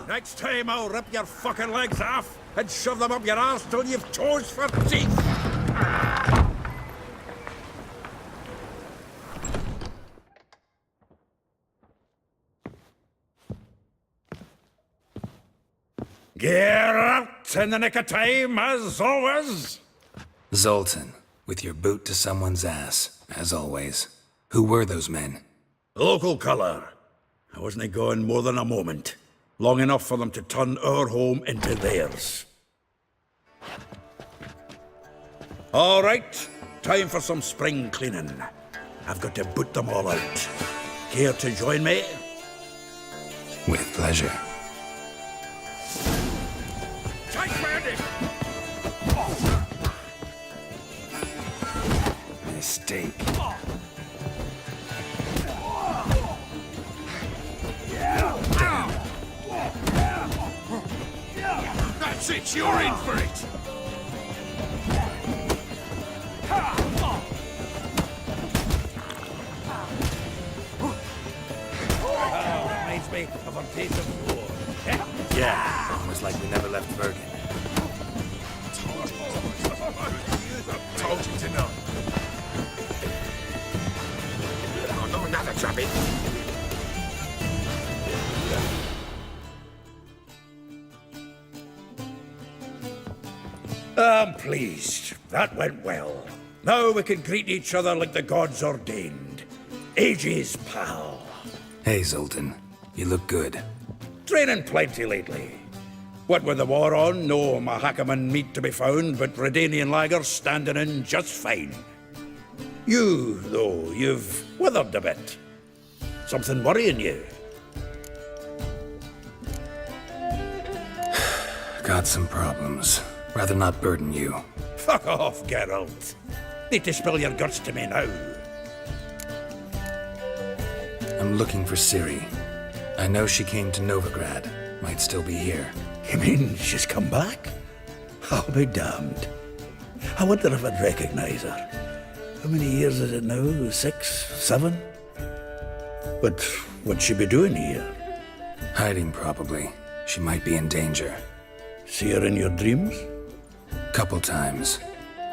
Next time I'll rip your fucking legs off and shove them up your arse till you've toes for teeth. Get out in the nick of time, as always. Zoltan, with your boot to someone's ass, as always. Who were those men? Local colour. I wasn't gone more than a moment. Long enough for them to turn our home into theirs. All right, time for some spring cleaning. I've got to boot them all out. Care to join me? With pleasure. Mistake. That's it, you're in for it! Reminds me of our days of war. Yeah, almost like we never left Bergen. Told you to know. Oh, no, another chubby. I'm pleased. That went well. Now we can greet each other like the gods ordained. Ages, pal. Hey, Zoltan. You look good. Training plenty lately. What with the war on, no Mahakaman meat to be found, but Redanian lagers standing in just fine. You, though, you've withered a bit. Something worrying you? Got some problems. Rather not burden you. Fuck off, Geralt. Need to spill your guts to me now. I'm looking for Ciri. I know she came to Novigrad. Might still be here. You mean she's come back? I'll be damned. I wonder if I'd recognize her. How many years is it now? 6, 7? But what'd she be doing here? Hiding, probably. She might be in danger. See her in your dreams? Couple times.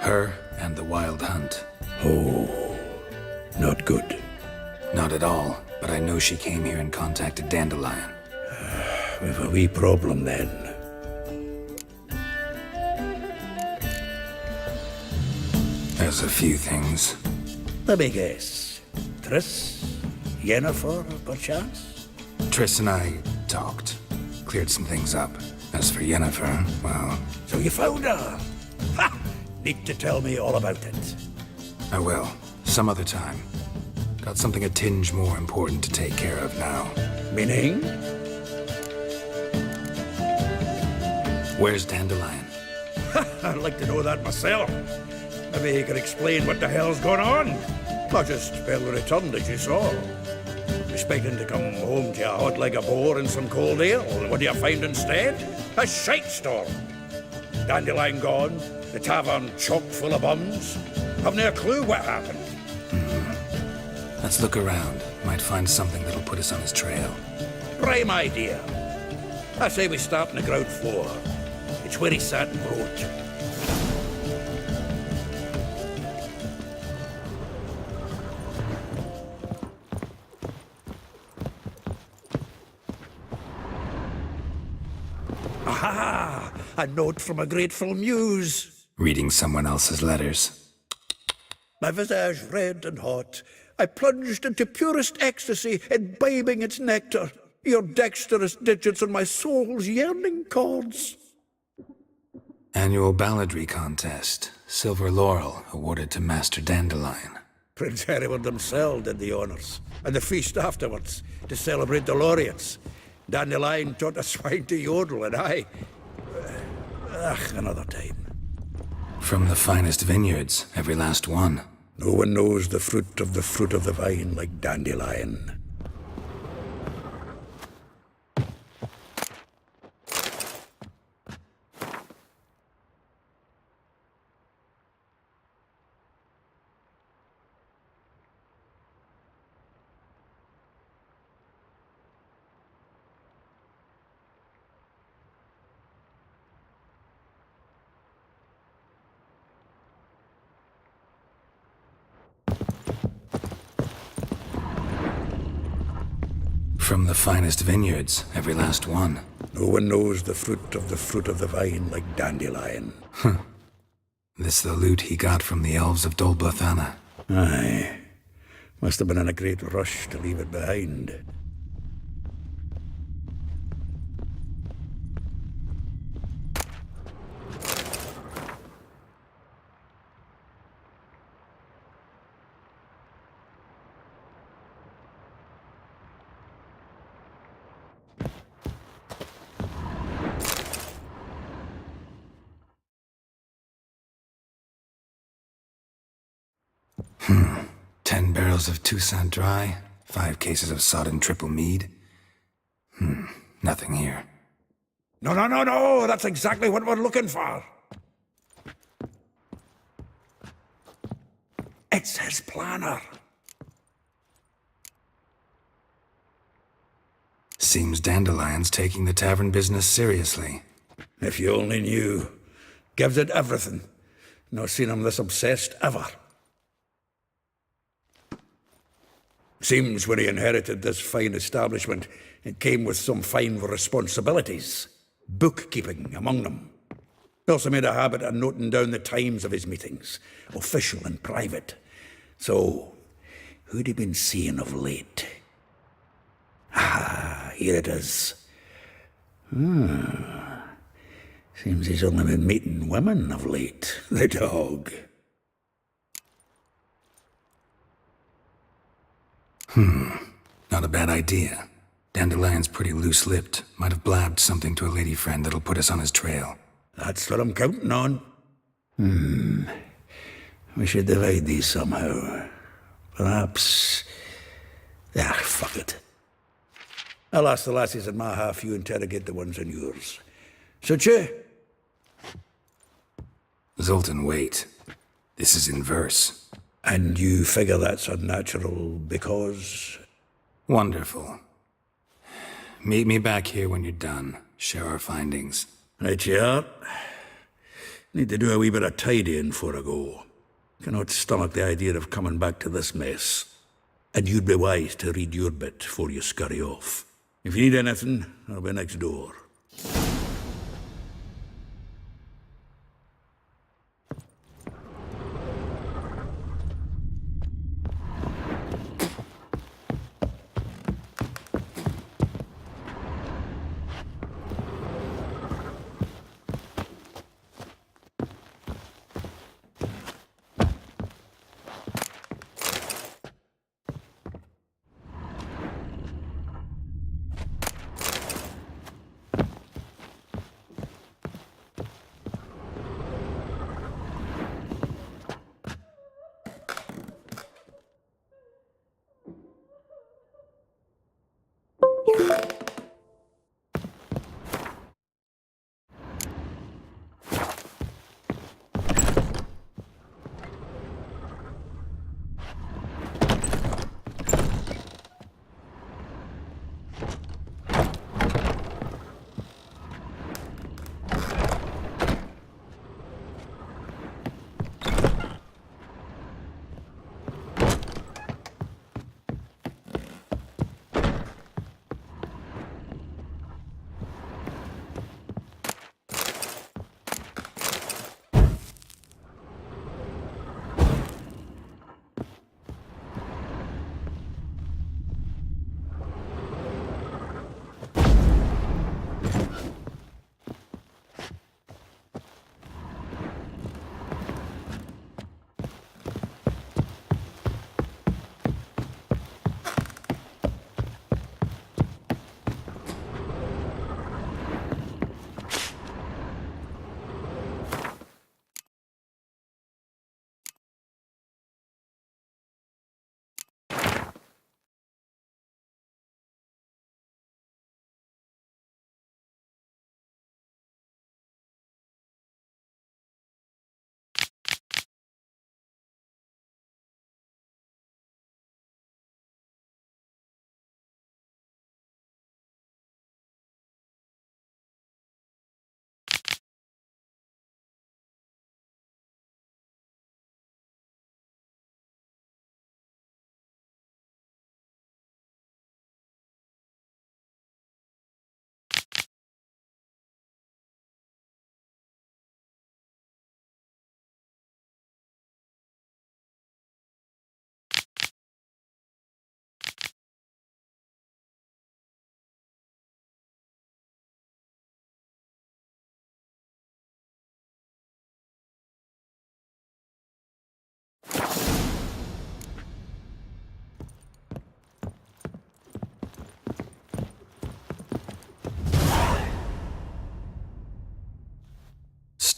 Her and the Wild Hunt. Oh, not good. Not at all, but I know she came here and contacted Dandelion. We've a wee problem then. There's a few things. Let me guess. Triss? Yennefer, perchance? Triss and I talked. Cleared some things up. As for Yennefer, well... So you found her? Ha! Need to tell me all about it. I will. Some other time. Got something a tinge more important to take care of now. Meaning? Where's Dandelion? I'd like to know that myself. Maybe he could explain what the hell's going on. Not just barely returned, as you saw. Expecting to come home to a hot like a boar and some cold ale. What do you find instead? A shite storm. Dandelion gone, the tavern chock full of bums. Haven't a clue what happened. Let's look around. Might find something that'll put us on his trail. Prime idea. I say we start on the ground floor. It's where he sat and wrote. Aha! A note from a grateful muse. Reading someone else's letters. My visage red and hot, I plunged into purest ecstasy, imbibing its nectar. Your dexterous digits on my soul's yearning chords. Annual balladry contest. Silver laurel awarded to Master Dandelion. Prince Hereward himself did the honours, and the feast afterwards, to celebrate the laureates. Dandelion taught a swine to yodel, and I... another time. From the finest vineyards, every last one. No one knows the fruit of the vine like Dandelion. From the finest vineyards, every last one. No one knows the fruit of the vine like Dandelion. This the loot he got from the elves of Dol Blathanna. Aye. Must have been in a great rush to leave it behind. Hmm. 10 barrels of Toussaint Dry, 5 cases of sodden triple mead. Nothing here. No, that's exactly what we're looking for. It's his planner. Seems Dandelion's taking the tavern business seriously. If you only knew. Gives it everything. Not seen him this obsessed ever. Seems when he inherited this fine establishment, it came with some fine responsibilities. Bookkeeping among them. He also made a habit of noting down the times of his meetings, official and private. So, who'd he been seeing of late? Ah, here it is. Seems he's only been meeting women of late, the dog. Not a bad idea. Dandelion's pretty loose-lipped. Might have blabbed something to a lady friend that'll put us on his trail. That's what I'm counting on. We should divide these somehow. Perhaps... fuck it. I'll ask the lassies in my half, you interrogate the ones in yours. Suit you? Zoltan, wait. This is in verse. And you figure that's unnatural because... Wonderful. Meet me back here when you're done. Share our findings. Right you are. Need to do a wee bit of tidying before I go. Cannot stomach the idea of coming back to this mess. And you'd be wise to read your bit before you scurry off. If you need anything, I'll be next door.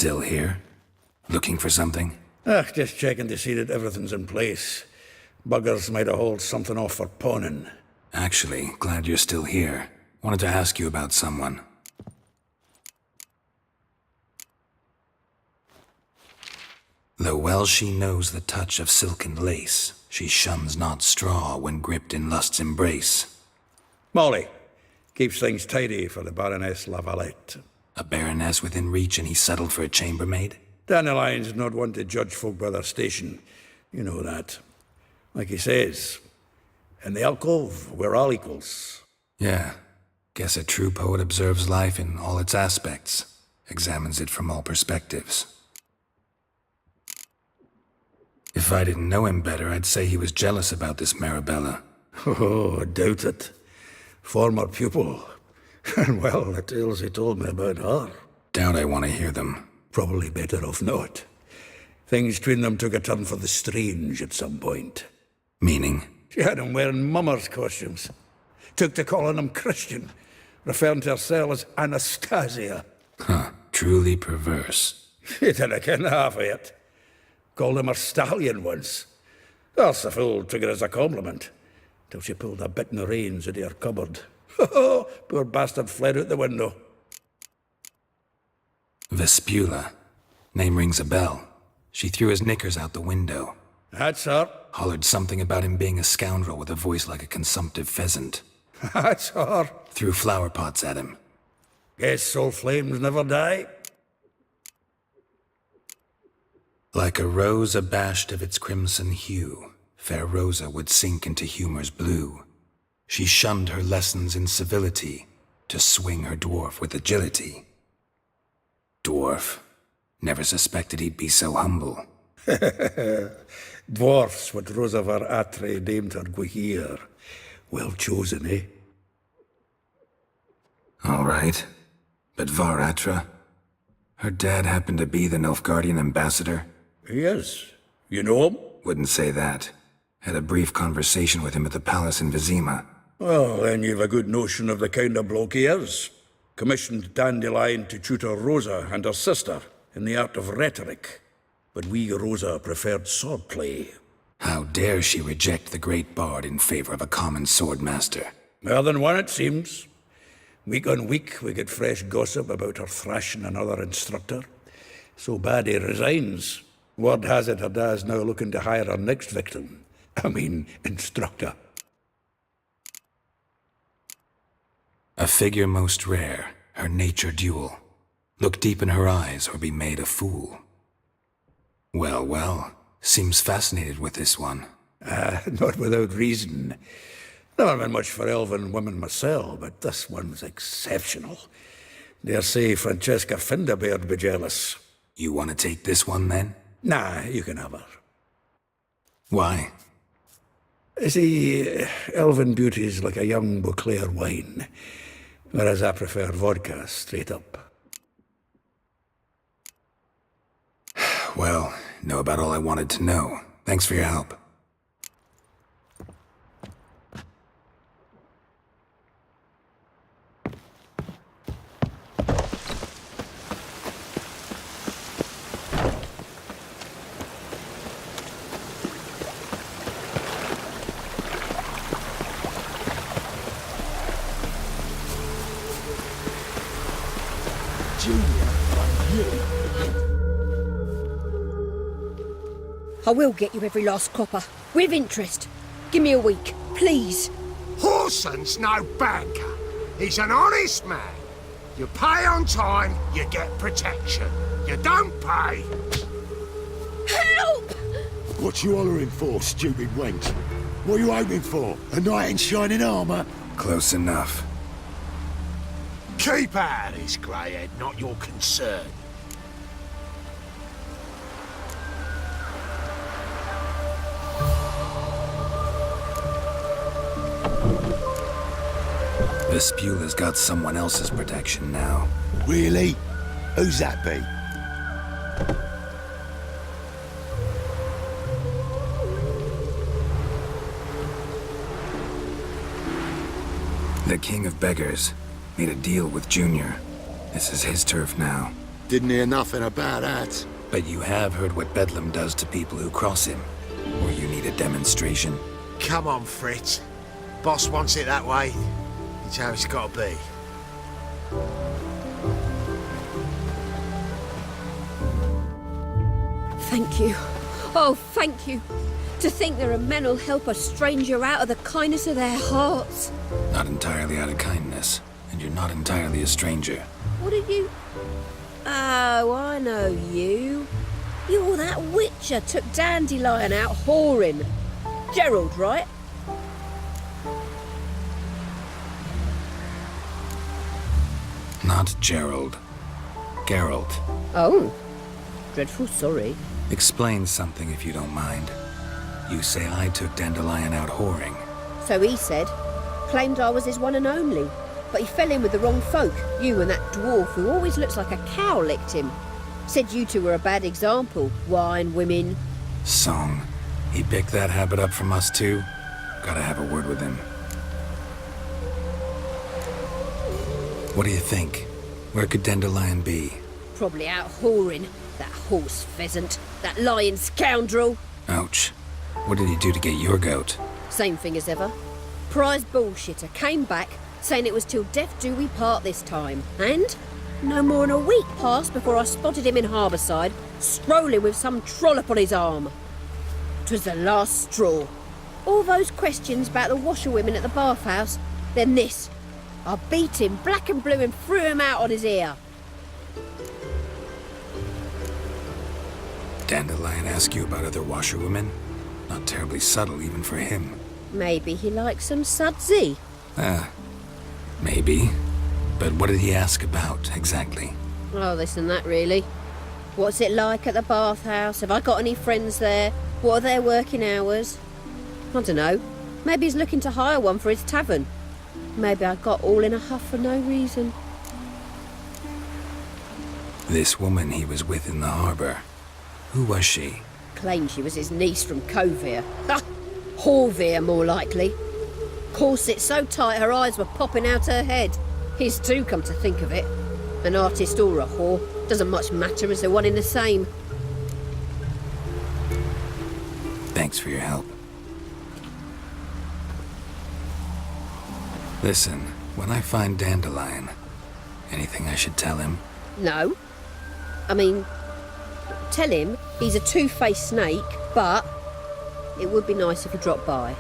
Still here? Looking for something? Just checking to see that everything's in place. Buggers might have hauled something off for pawning. Actually, glad you're still here. Wanted to ask you about someone. Though well she knows the touch of silken lace, she shuns not straw when gripped in lust's embrace. Molly keeps things tidy for the Baroness Lavalette. A baroness within reach and he settled for a chambermaid? Dandelion's not one to judge folk by their station. You know that. Like he says, in the alcove, we're all equals. Yeah. Guess a true poet observes life in all its aspects, examines it from all perspectives. If I didn't know him better, I'd say he was jealous about this Marabella. Oh, I doubt it. Former pupil. And well, the tales he told me about her. Doubt I want to hear them. Probably better off not. Things between them took a turn for the strange at some point. Meaning? She had him wearing mummers' costumes. Took to calling him Christian, referring to herself as Anastasia. Huh. Truly perverse. She didn't ken half of it. Called him her stallion once. That's the fool took it as a compliment, till she pulled a bit in the reins into her cupboard. Poor bastard fled out the window. Vespula. Name rings a bell. She threw his knickers out the window. That's her. Hollered something about him being a scoundrel with a voice like a consumptive pheasant. That's her. Threw flower pots at him. Guess soul flames never die. Like a rose abashed of its crimson hue, fair Rosa would sink into humor's blue. She shunned her lessons in civility to swing her dwarf with agility. Dwarf. Never suspected he'd be so humble. Dwarfs what Rosavar Atre named her Guihir. Well chosen, eh? All right. But Varatra? Her dad happened to be the Nilfgaardian ambassador? He is. You know him? Wouldn't say that. Had a brief conversation with him at the palace in Vizima. Well, then you've a good notion of the kind of bloke he is. Commissioned Dandelion to tutor Rosa and her sister in the art of rhetoric. But we, Rosa, preferred swordplay. How dare she reject the great bard in favor of a common swordmaster? More than one, it seems. Week on week, we get fresh gossip about her thrashing another instructor. So bad he resigns. Word has it her dad's now looking to hire her next victim. Instructor. A figure most rare, her nature dual. Look deep in her eyes or be made a fool. Well, well, seems fascinated with this one. Not without reason. Never been much for elven women myself, but this one's exceptional. Dare say Francesca Finderbeard be jealous. You want to take this one, then? Nah, you can have her. Why? See, elven beauty's like a young Beauclair wine, whereas I prefer vodka straight up. Well, know about all I wanted to know. Thanks for your help. I will get you every last copper, with interest. Give me a week, please. Horson's no banker. He's an honest man. You pay on time, you get protection. You don't pay. Help! What you hollering for, stupid wench? What are you hoping for? A knight in shining armour? Close enough. Keep out of this, greyhead, not your concern. Vespula's got someone else's protection now. Really? Who's that be? The King of Beggars made a deal with Junior. This is his turf now. Didn't hear nothing about that. But you have heard what Bedlam does to people who cross him. Or you need a demonstration? Come on, Fritz. Boss wants it that way. It's how it's got to be. Thank you. Oh, thank you. To think there are men who'll help a stranger out of the kindness of their hearts. Not entirely out of kindness, and you're not entirely a stranger. What are you... Oh, I know you. You're that witcher took Dandelion out whoring. Gerald, right? Not Gerald. Geralt. Oh. Dreadful sorry. Explain something if you don't mind. You say I took Dandelion out whoring. So he said. Claimed I was his one and only. But he fell in with the wrong folk. You and that dwarf who always looks like a cow licked him. Said you two were a bad example. Wine, women. Song. He picked that habit up from us too? Gotta have a word with him. What do you think? Where could Dandelion be? Probably out whoring. That horse pheasant. That lying scoundrel. Ouch. What did he do to get your goat? Same thing as ever. Prize bullshitter came back, saying it was till death do we part this time. And no more than a week passed before I spotted him in Harbourside, strolling with some trollop on his arm. 'Twas the last straw. All those questions about the washerwomen at the bathhouse, then this. I beat him black and blue and threw him out on his ear. Dandelion ask you about other washerwomen? Not terribly subtle even for him. Maybe he likes some sudsy. Maybe. But what did he ask about, exactly? Oh, this and that, really. What's it like at the bathhouse? Have I got any friends there? What are their working hours? I don't know. Maybe he's looking to hire one for his tavern. Maybe I got all in a huff for no reason. This woman he was with in the harbour. Who was she? Claimed she was his niece from Covere. Ha! Horvere, more likely. Corset so tight her eyes were popping out her head. His too, come to think of it. An artist or a whore. Doesn't much matter as they're one in the same. Thanks for your help. Listen, when I find Dandelion, anything I should tell him? No. I mean, tell him he's a two-faced snake, but it would be nice if he dropped by.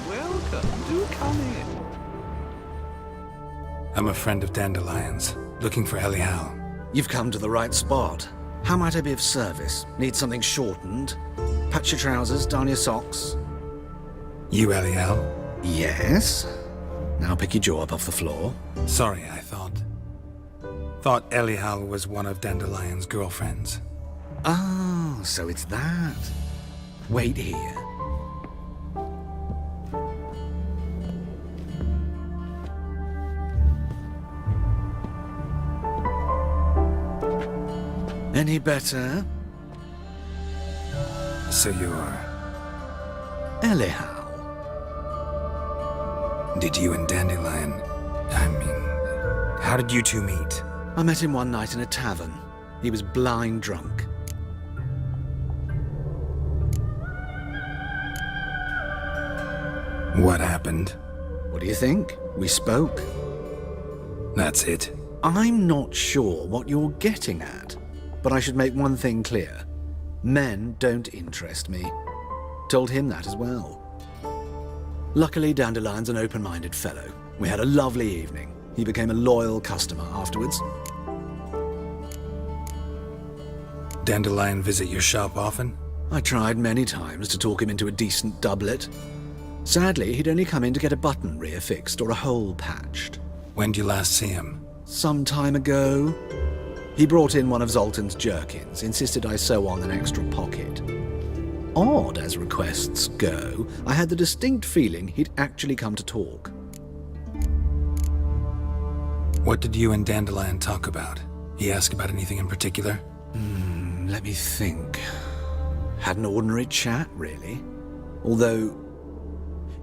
Welcome. Do come in. I'm a friend of Dandelion's, looking for Elial. You've come to the right spot. How might I be of service? Need something shortened? Patch your trousers, darn your socks. You Elial? Yes. Now pick your jaw up off the floor. Sorry, I thought Elial was one of Dandelion's girlfriends. Oh, so it's that. Wait here. Any better? So you're... Elial. Did you and Dandelion... how did you two meet? I met him one night in a tavern. He was blind drunk. What happened? What do you think? We spoke. That's it. I'm not sure what you're getting at, but I should make one thing clear. Men don't interest me. Told him that as well. Luckily, Dandelion's an open-minded fellow. We had a lovely evening. He became a loyal customer afterwards. Dandelion visit your shop often? I tried many times to talk him into a decent doublet. Sadly, he'd only come in to get a button reaffixed or a hole patched. When did you last see him? Some time ago. He brought in one of Zoltan's jerkins, insisted I sew on an extra pocket. Odd as requests go, I had the distinct feeling he'd actually come to talk. What did you and Dandelion talk about? He asked about anything in particular? Let me think. Had an ordinary chat, really. Although,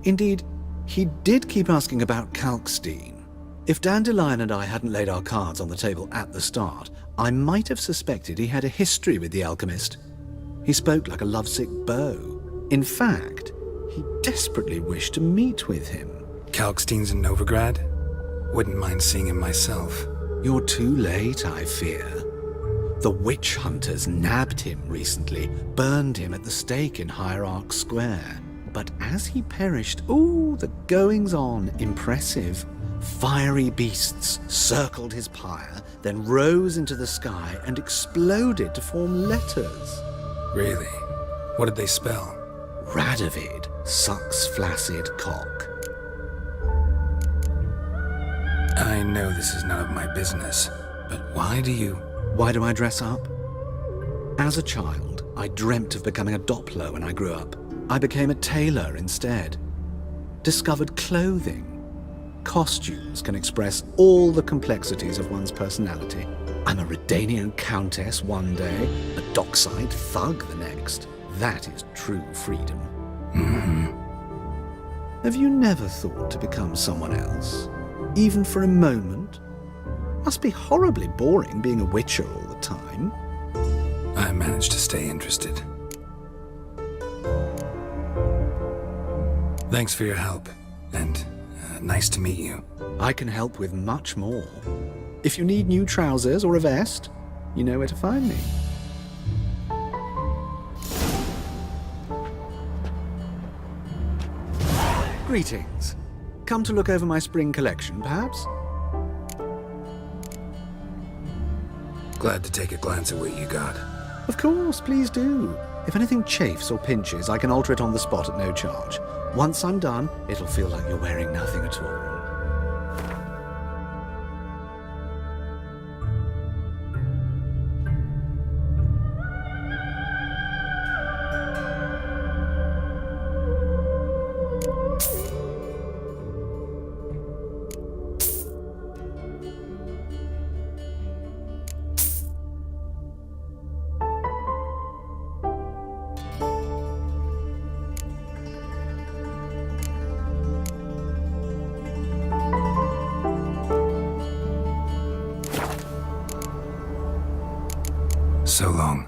indeed, he did keep asking about Kalkstein. If Dandelion and I hadn't laid our cards on the table at the start, I might have suspected he had a history with the alchemist. He spoke like a lovesick beau. In fact, he desperately wished to meet with him. Kalkstein's in Novigrad? Wouldn't mind seeing him myself. You're too late, I fear. The witch hunters nabbed him recently, burned him at the stake in Hierarch Square. But as he perished, the goings-on, impressive. Fiery beasts circled his pyre, then rose into the sky and exploded to form letters. Really? What did they spell? Radovid sucks flaccid cock. I know this is none of my business, but why do I dress up? As a child, I dreamt of becoming a Doppler when I grew up. I became a tailor instead. Discovered clothing. Costumes can express all the complexities of one's personality. I'm a Redanian countess one day, a dockside thug the next. That is true freedom. Have you never thought to become someone else? Even for a moment? Must be horribly boring being a witcher all the time. I managed to stay interested. Thanks for your help, and nice to meet you. I can help with much more. If you need new trousers or a vest, you know where to find me. Greetings. Come to look over my spring collection, perhaps? Glad to take a glance at what you got. Of course, please do. If anything chafes or pinches, I can alter it on the spot at no charge. Once I'm done, it'll feel like you're wearing nothing at all. So long.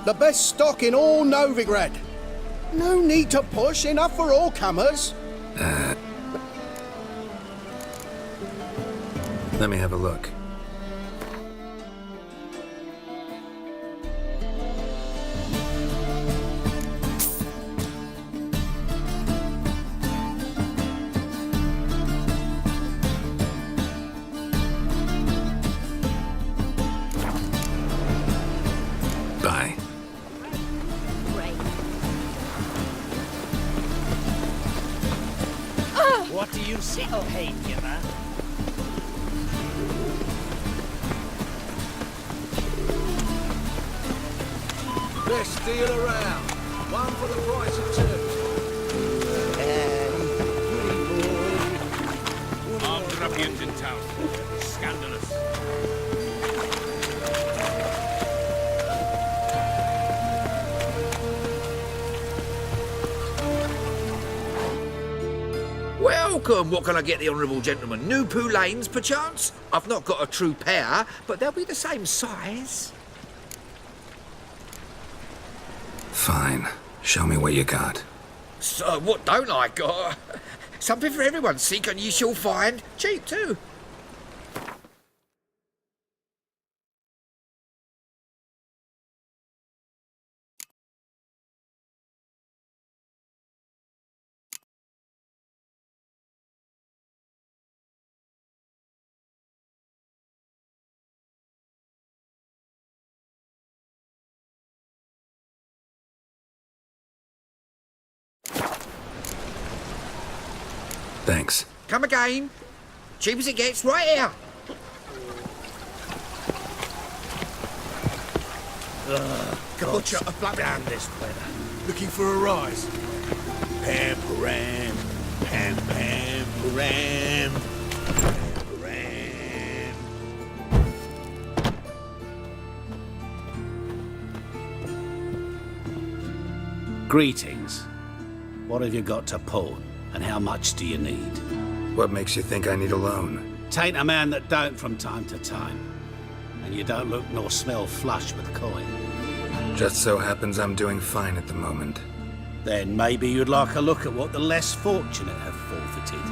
The best stock in all Novigrad. No need to push, enough for all comers. Let me have a look. Bye. What do you see, oh hate giver? Best deal around. One for the price of two. Armed ruffians in town. Scandalous. Welcome! What can I get the honourable gentleman? New poulaines, perchance? I've not got a true pair, but they'll be the same size. Fine. Show me what you got. So, what don't I got? Something for everyone, seek and you shall find. Cheap, too. Thanks. Come again. Cheap as it gets, right here. Butcher a black down this weather. Looking for a rise. Pam, param, pam, pam, param, param. Greetings. What have you got to pawn, and how much do you need? What makes you think I need a loan? Tain't a man that don't from time to time. And you don't look nor smell flush with coin. Just so happens I'm doing fine at the moment. Then maybe you'd like a look at what the less fortunate have forfeited.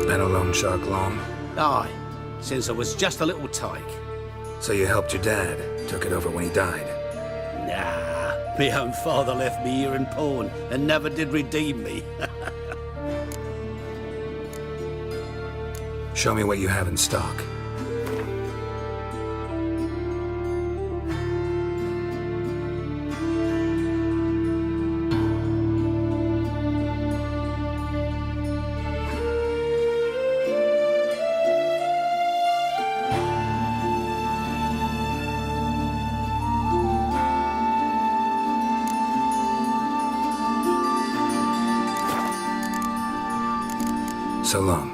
Been a loan shark long? Aye, since I was just a little tyke. So you helped your dad, took it over when he died. Nah, my own father left me here in pawn and never did redeem me. Show me what you have in stock. So long.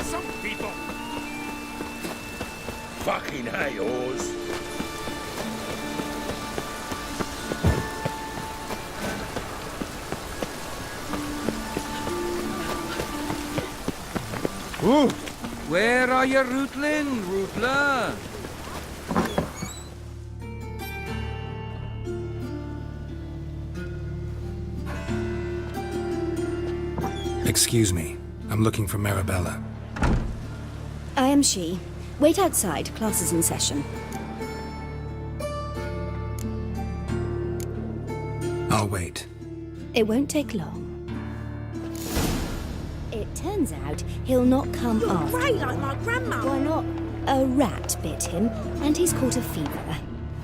Some people. Fucking hey, Oz. Where are you, Rootlin, Rootler? Excuse me. I'm looking for Marabella. I am she. Wait outside. Class is in session. I'll wait. It won't take long. It turns out he'll not come after. Great, like my grandma. Why not? A rat bit him, and he's caught a fever.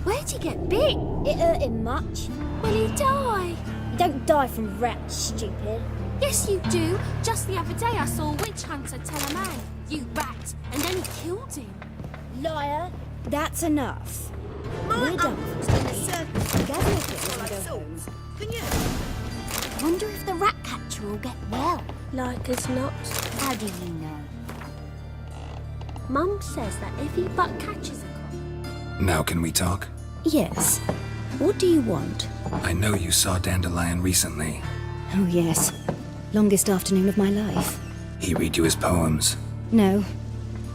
Where'd he get bit? It hurt him much. Will he die? You don't die from rats, stupid. Yes, you do. Just the other day I saw a witch hunter tell a man, "You bat," and then he killed him. Liar. That's enough. My We're done uncle's for in the today. circus. Gather your things and go home. Can you? I wonder if the rat catcher will get well. Like as not. How do you know? Mum says that if he but catches a cop. Now can we talk? Yes. What do you want? I know you saw Dandelion recently. Oh, yes. Longest afternoon of my life. He read you his poems. No.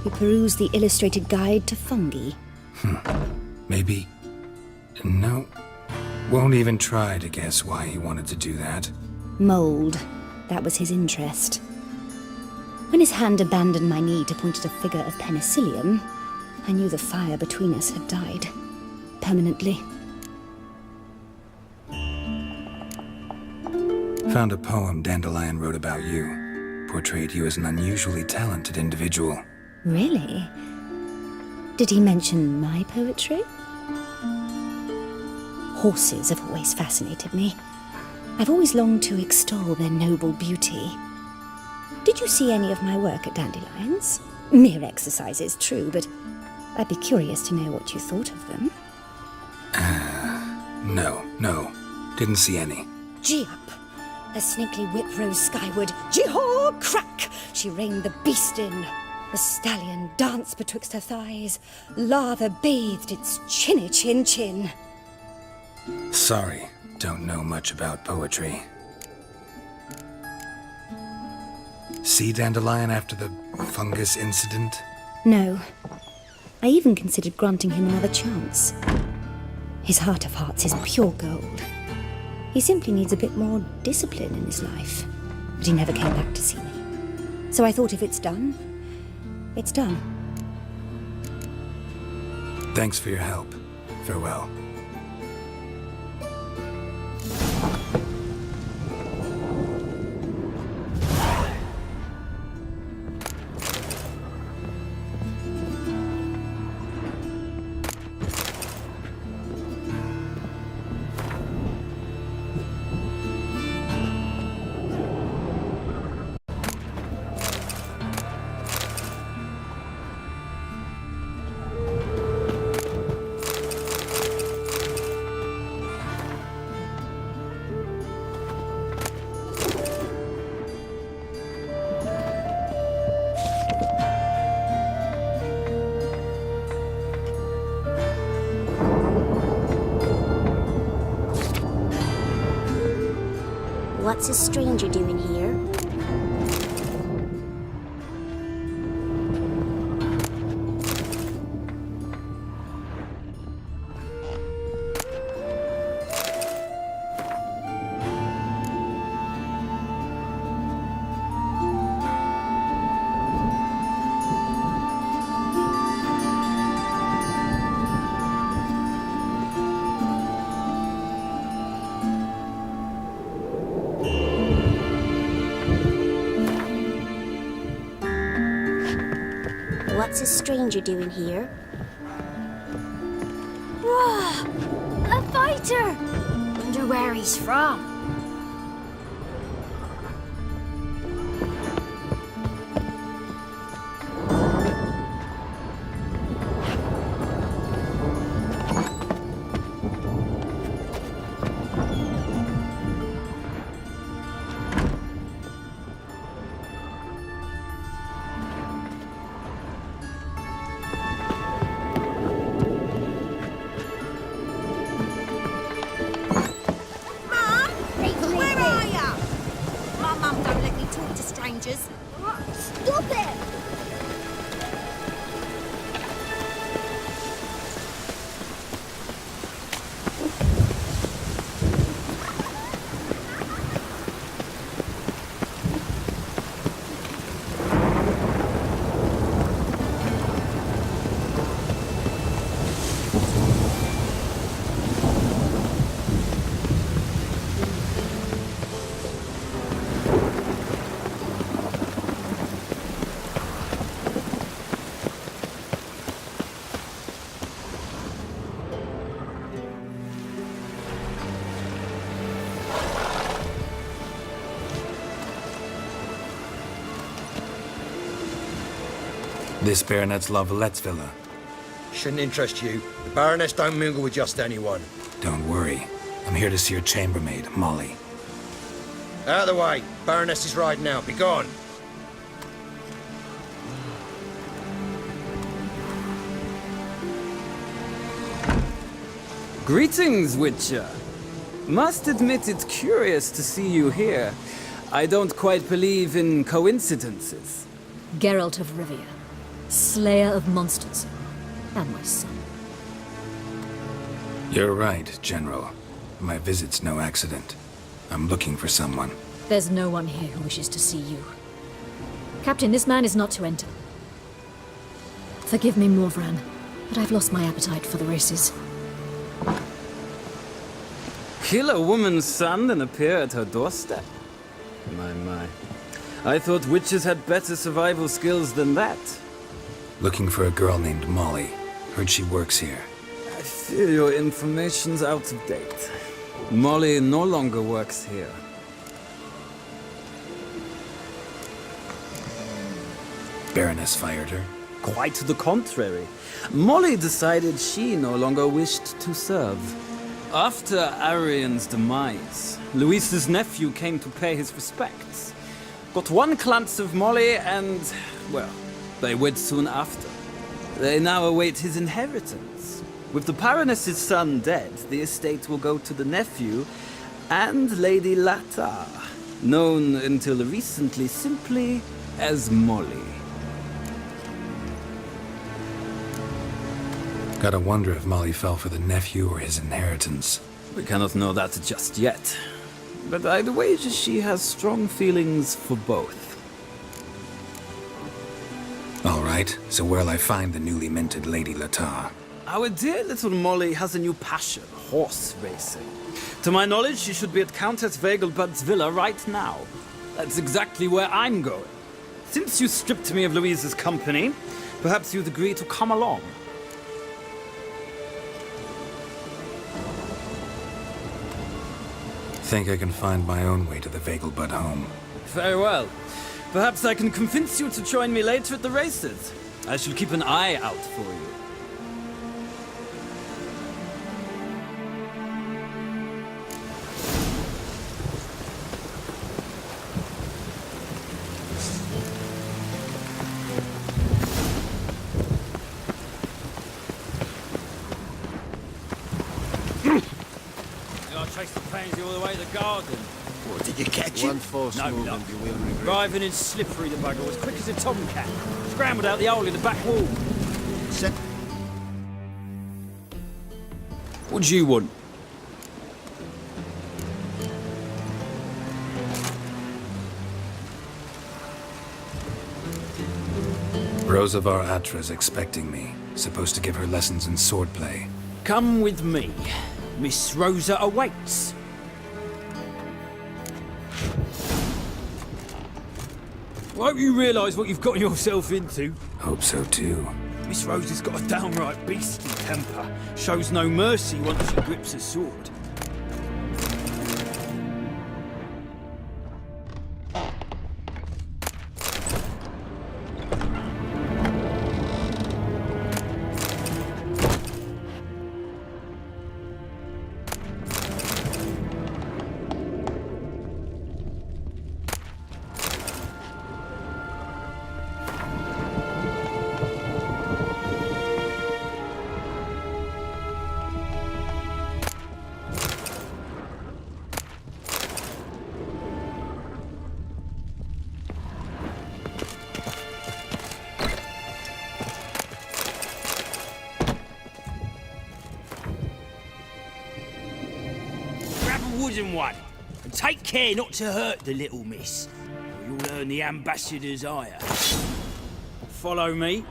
We perused the illustrated guide to fungi. Maybe... No. Won't even try to guess why he wanted to do that. Mold. That was his interest. When his hand abandoned my knee to point at a figure of penicillium, I knew the fire between us had died. Permanently. Found a poem Dandelion wrote about you. Portrayed you as an unusually talented individual. Really? Did he mention my poetry? Horses have always fascinated me. I've always longed to extol their noble beauty. Did you see any of my work at Dandelion's? Mere exercises, true, but I'd be curious to know what you thought of them. No. Didn't see any. Gee up! Her snakely whip rose skyward. Gee-haw! Crack! She reined the beast in. The stallion danced betwixt her thighs, lava bathed its chinny chin chin. Sorry, don't know much about poetry. See Dandelion after the fungus incident? No. I even considered granting him another chance. His heart of hearts is pure gold. He simply needs a bit more discipline in his life. But he never came back to see me. So I thought if it's done, it's done. Thanks for your help. Farewell. What's a stranger doing here? What's a stranger doing here? Whoa! A fighter! Wonder where he's from. Stop it! This Baronet's La Vallette's villa. Shouldn't interest you. The Baroness don't mingle with just anyone. Don't worry. I'm here to see your chambermaid, Molly. Out of the way. Baroness is riding out. Be gone. Greetings, Witcher. Must admit it's curious to see you here. I don't quite believe in coincidences. Geralt of Rivia, slayer of monsters, and my son. You're right, General. My visit's no accident. I'm looking for someone. There's no one here who wishes to see you. Captain, this man is not to enter. Forgive me, Morvran, but I've lost my appetite for the races. Kill a woman's son and appear at her doorstep? My. I thought witches had better survival skills than that. Looking for a girl named Molly. Heard she works here. I fear your information's out of date. Molly no longer works here. Baroness fired her? Quite the contrary. Molly decided she no longer wished to serve. After Arian's demise, Luis's nephew came to pay his respects. Got one glance of Molly and, well, They wed soon after. They now await his inheritance. With the Baroness's son dead, the estate will go to the nephew and Lady Latta, known until recently simply as Molly. Gotta wonder if Molly fell for the nephew or his inheritance. We cannot know that just yet. But I'd wager she has strong feelings for both. All right, so where'll I find the newly minted Lady Latta? Our dear little Molly has a new passion, horse racing. To my knowledge, she should be at Countess Vegelbud's villa right now. That's exactly where I'm going. Since you stripped me of Louise's company, perhaps you'd agree to come along. Think I can find my own way to the Vegelbud home. Very well. Perhaps I can convince you to join me later at the races. I shall keep an eye out for you. I chased the pansy all the way to the garden. What, did you catch One it? force No, move no. and you will regret. Driving in slippery, the bugger was quick as a tomcat. Scrambled out the hole in the back wall. What do you want? Rosavar Atra's expecting me. Supposed to give her lessons in swordplay. Come with me. Miss Rosa awaits. Won't you realise what you've gotten yourself into? Hope so too. Miss Rosa's got a downright beastly temper. Shows no mercy once she grips a sword. Wooden one, and take care not to hurt the little miss, or you'll earn the ambassador's ire. Follow me.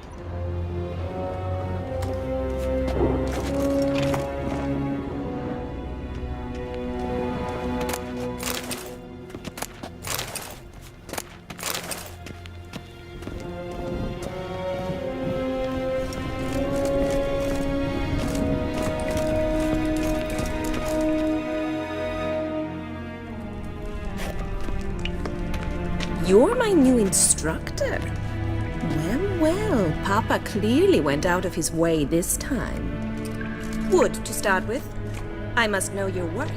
You're my new instructor. Well, well, Papa clearly went out of his way this time. Wood, to start with. I must know your worth.